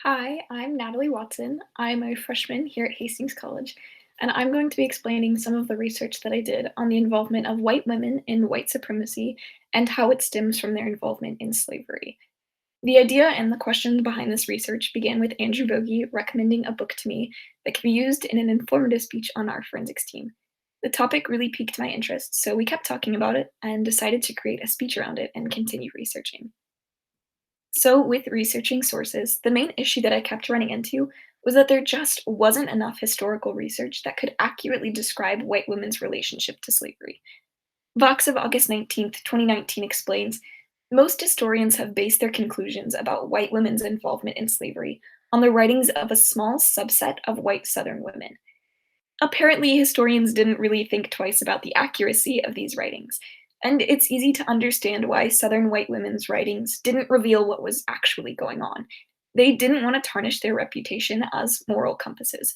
Hi, I'm Natalie Watson. I'm a freshman here at Hastings College, and I'm going to be explaining some of the research that I did on the involvement of white women in white supremacy and how it stems from their involvement in slavery. The idea and the questions behind this research began with Andrew Bogie recommending a book to me that could be used in an informative speech on our forensics team. The topic really piqued my interest, so we kept talking about it and decided to create a speech around it and continue researching. So, with researching sources, the main issue that I kept running into was that there just wasn't enough historical research that could accurately describe white women's relationship to slavery. Vox of August 19th, 2019 explains most historians have based their conclusions about white women's involvement in slavery on the writings of a small subset of white Southern women. Apparently, historians didn't really think twice about the accuracy of these writings, and it's easy to understand why Southern white women's writings didn't reveal what was actually going on. They didn't want to tarnish their reputation as moral compasses.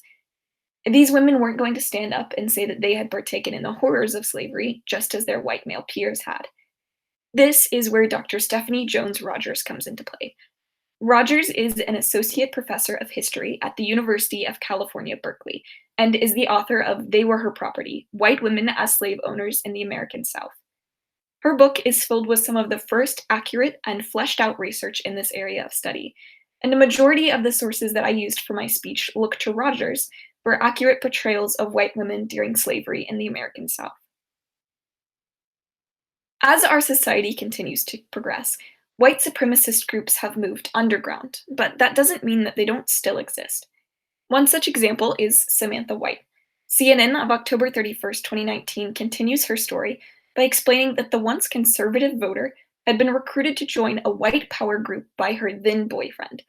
These women weren't going to stand up and say that they had partaken in the horrors of slavery, just as their white male peers had. This is where Dr. Stephanie Jones Rogers comes into play. Rogers is an associate professor of history at the University of California, Berkeley, and is the author of They Were Her Property: White Women as Slave Owners in the American South. Her book is filled with some of the first accurate and fleshed out research in this area of study, and a majority of the sources that I used for my speech look to Rogers for accurate portrayals of white women during slavery in the American South. As our society continues to progress, white supremacist groups have moved underground, but that doesn't mean that they don't still exist. One such example is Samantha White. CNN of October 31st, 2019 continues her story by explaining that the once conservative voter had been recruited to join a white power group by her then boyfriend.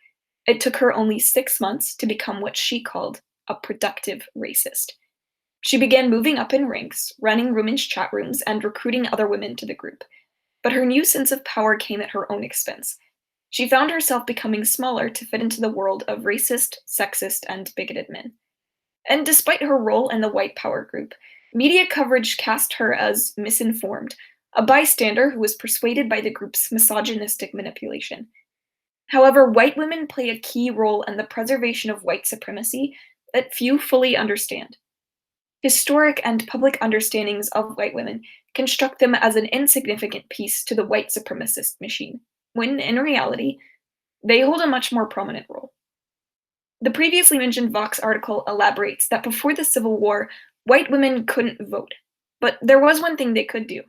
It took her only 6 months to become what she called a productive racist. She began moving up in ranks, running women's chat rooms, and recruiting other women to the group. But her new sense of power came at her own expense. She found herself becoming smaller to fit into the world of racist, sexist, and bigoted men. And despite her role in the white power group, media coverage cast her as misinformed, a bystander who was persuaded by the group's misogynistic manipulation. However, white women play a key role in the preservation of white supremacy that few fully understand. Historic and public understandings of white women construct them as an insignificant piece to the white supremacist machine, when in reality, they hold a much more prominent role. The previously mentioned Vox article elaborates that before the Civil War, white women couldn't vote. But there was one thing they could do: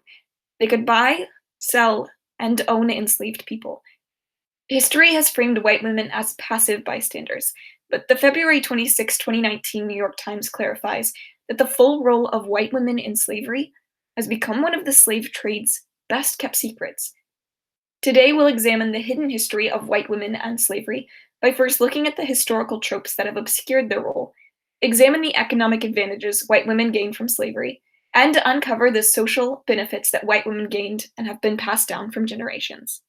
they could buy, sell, and own enslaved people. History has framed white women as passive bystanders, but the February 26, 2019 New York Times clarifies that the full role of white women in slavery has become one of the slave trade's best kept secrets. Today, we'll examine the hidden history of white women and slavery by first looking at the historical tropes that have obscured their role, examine the economic advantages white women gained from slavery, and uncover the social benefits that white women gained and have been passed down from generations.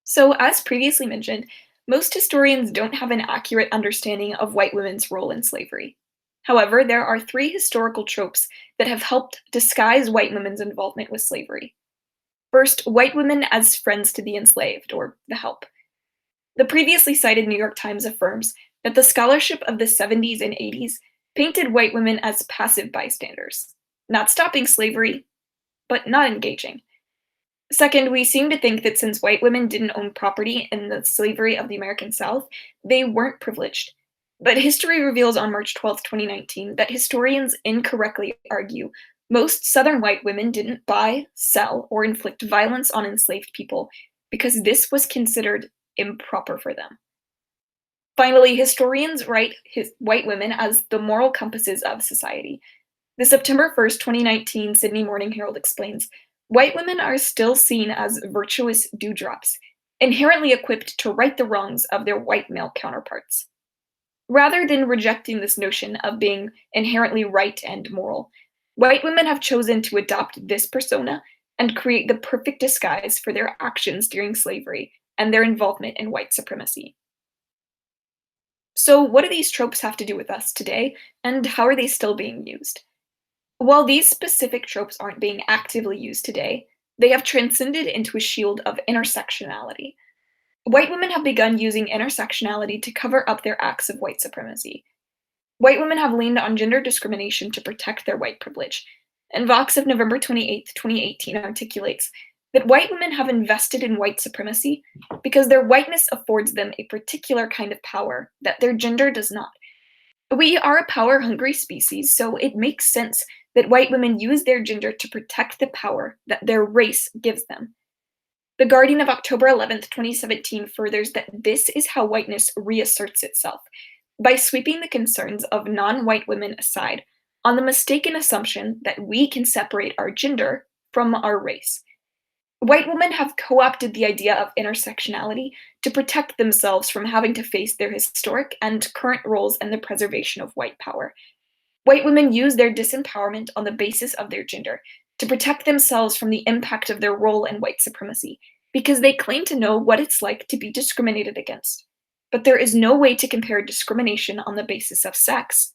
So, as previously mentioned, most historians don't have an accurate understanding of white women's role in slavery. However, there are three historical tropes that have helped disguise white women's involvement with slavery. First, white women as friends to the enslaved, or the help. The previously cited New York Times affirms that the scholarship of the 70s and 80s painted white women as passive bystanders, not stopping slavery, but not engaging. Second, we seem to think that since white women didn't own property in the slavery of the American South, they weren't privileged. But history reveals on March 12th, 2019, that historians incorrectly argue most Southern white women didn't buy, sell, or inflict violence on enslaved people because this was considered improper for them. Finally, historians write white women as the moral compasses of society. The September 1st, 2019 Sydney Morning Herald explains white women are still seen as virtuous dewdrops, inherently equipped to right the wrongs of their white male counterparts. Rather than rejecting this notion of being inherently right and moral, white women have chosen to adopt this persona and create the perfect disguise for their actions during slavery and their involvement in white supremacy. So, what do these tropes have to do with us today, and how are they still being used? While these specific tropes aren't being actively used today, they have transcended into a shield of intersectionality. White women have begun using intersectionality to cover up their acts of white supremacy. White women have leaned on gender discrimination to protect their white privilege, and Vox of November 28, 2018 articulates that white women have invested in white supremacy because their whiteness affords them a particular kind of power that their gender does not. We are a power-hungry species, so it makes sense that white women use their gender to protect the power that their race gives them. The Guardian of October 11, 2017 furthers that this is how whiteness reasserts itself, by sweeping the concerns of non-white women aside on the mistaken assumption that we can separate our gender from our race. White women have co-opted the idea of intersectionality to protect themselves from having to face their historic and current roles in the preservation of white power. White women use their disempowerment on the basis of their gender to protect themselves from the impact of their role in white supremacy, because they claim to know what it's like to be discriminated against. But there is no way to compare discrimination on the basis of sex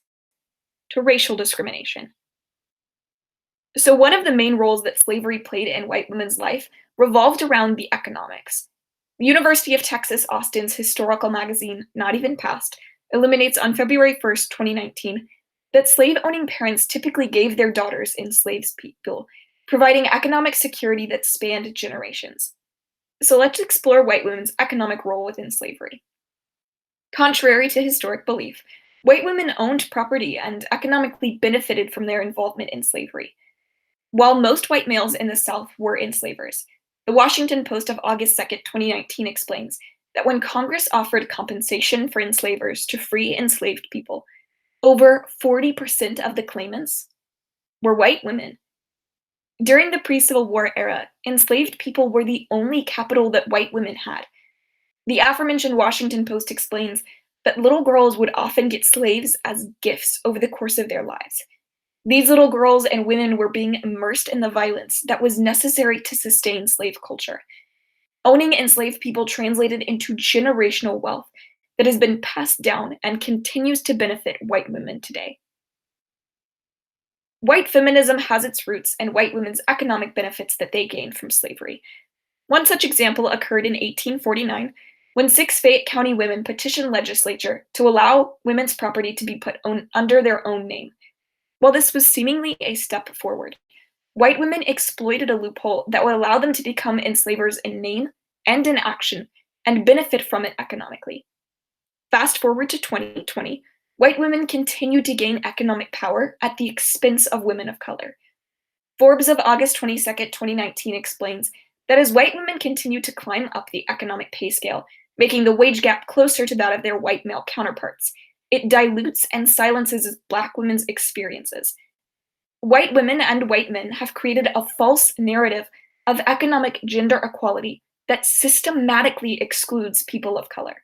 to racial discrimination. So, one of the main roles that slavery played in white women's life revolved around the economics. The University of Texas Austin's historical magazine, Not Even Past, illuminates on February 1st, 2019, that slave owning parents typically gave their daughters enslaved people, providing economic security that spanned generations. So, let's explore white women's economic role within slavery. Contrary to historic belief, white women owned property and economically benefited from their involvement in slavery. While most white males in the South were enslavers, the Washington Post of August 2nd, 2019 explains that when Congress offered compensation for enslavers to free enslaved people, over 40% of the claimants were white women. During the pre-Civil War era, enslaved people were the only capital that white women had. The aforementioned Washington Post explains that little girls would often get slaves as gifts over the course of their lives. These little girls and women were being immersed in the violence that was necessary to sustain slave culture. Owning enslaved people translated into generational wealth that has been passed down and continues to benefit white women today. White feminism has its roots in white women's economic benefits that they gained from slavery. One such example occurred in 1849 when six Fayette County women petitioned legislature to allow women's property to be put under their own name. While this was seemingly a step forward, white women exploited a loophole that would allow them to become enslavers in name and in action and benefit from it economically. Fast forward to 2020, white women continue to gain economic power at the expense of women of color. Forbes of August 2019 explains that as white women continue to climb up the economic pay scale, making the wage gap closer to that of their white male counterparts, it dilutes and silences Black women's experiences. White women and white men have created a false narrative of economic gender equality that systematically excludes people of color.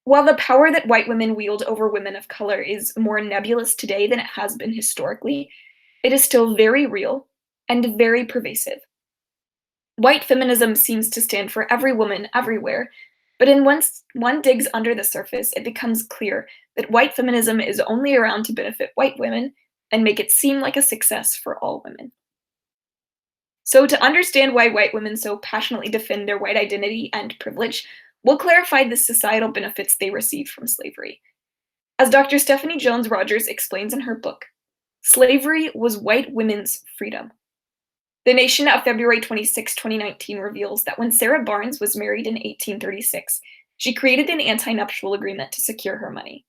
While the power that white women wield over women of color is more nebulous today than it has been historically, it is still very real and very pervasive. White feminism seems to stand for every woman everywhere, but once one digs under the surface, it becomes clear that white feminism is only around to benefit white women and make it seem like a success for all women. So, to understand why white women so passionately defend their white identity and privilege, we'll clarify the societal benefits they received from slavery. As Dr. Stephanie Jones Rogers explains in her book, slavery was white women's freedom. The Nation of February 26, 2019 reveals that when Sarah Barnes was married in 1836, she created an anti-nuptial agreement to secure her money.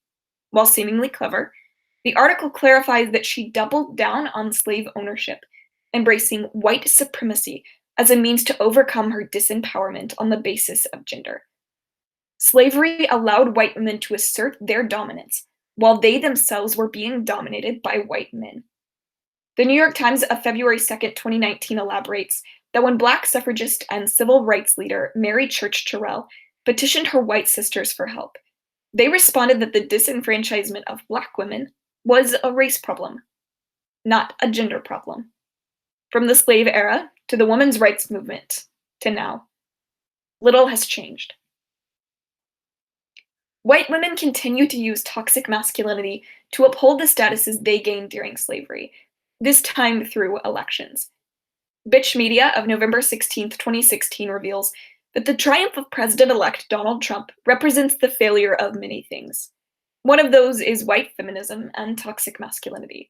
While seemingly clever, the article clarifies that she doubled down on slave ownership, embracing white supremacy as a means to overcome her disempowerment on the basis of gender. Slavery allowed white women to assert their dominance, while they themselves were being dominated by white men. The New York Times of February 2019 elaborates that when Black suffragist and civil rights leader Mary Church Terrell petitioned her white sisters for help, they responded that the disenfranchisement of Black women was a race problem, not a gender problem. From the slave era to the women's rights movement to now, little has changed. White women continue to use toxic masculinity to uphold the statuses they gained during slavery, this time through elections. Bitch Media of November 16, 2016 reveals But the triumph of President-elect Donald Trump represents the failure of many things. One of those is white feminism and toxic masculinity.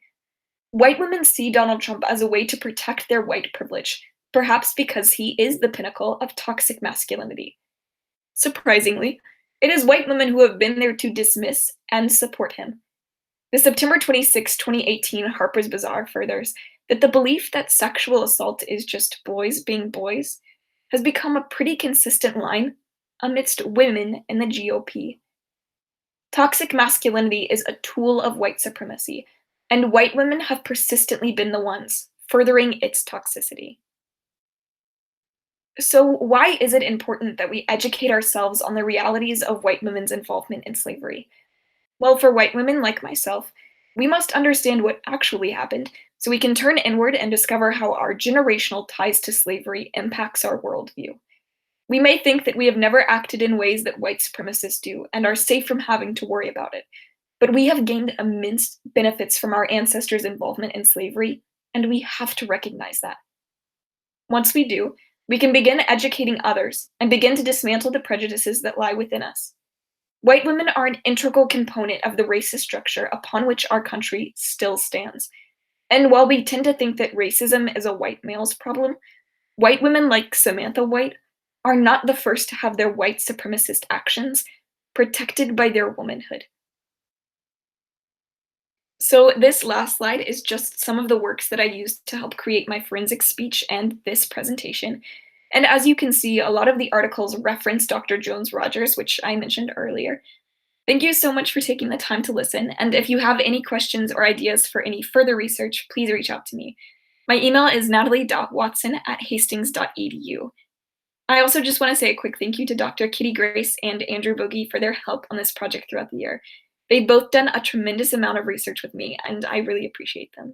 White women see Donald Trump as a way to protect their white privilege, perhaps because he is the pinnacle of toxic masculinity. Surprisingly, it is white women who have been there to dismiss and support him. The September 26, 2018 Harper's Bazaar furthers that the belief that sexual assault is just boys being boys has become a pretty consistent line amidst women in the GOP. Toxic masculinity is a tool of white supremacy, and white women have persistently been the ones furthering its toxicity. So, why is it important that we educate ourselves on the realities of white women's involvement in slavery? Well, for white women like myself, we must understand what actually happened so we can turn inward and discover how our generational ties to slavery impacts our worldview. We may think that we have never acted in ways that white supremacists do and are safe from having to worry about it, but we have gained immense benefits from our ancestors' involvement in slavery, and we have to recognize that. Once we do, we can begin educating others and begin to dismantle the prejudices that lie within us. White women are an integral component of the racist structure upon which our country still stands. And while we tend to think that racism is a white male's problem, white women like Samantha White are not the first to have their white supremacist actions protected by their womanhood. So, this last slide is just some of the works that I used to help create my forensic speech and this presentation. And as you can see, a lot of the articles reference Dr. Jones Rogers, which I mentioned earlier. Thank you so much for taking the time to listen. And if you have any questions or ideas for any further research, please reach out to me. My email is natalie.watson@hastings.edu. I also just want to say a quick thank you to Dr. Kitty Grace and Andrew Bogie for their help on this project throughout the year. They've both done a tremendous amount of research with me, and I really appreciate them.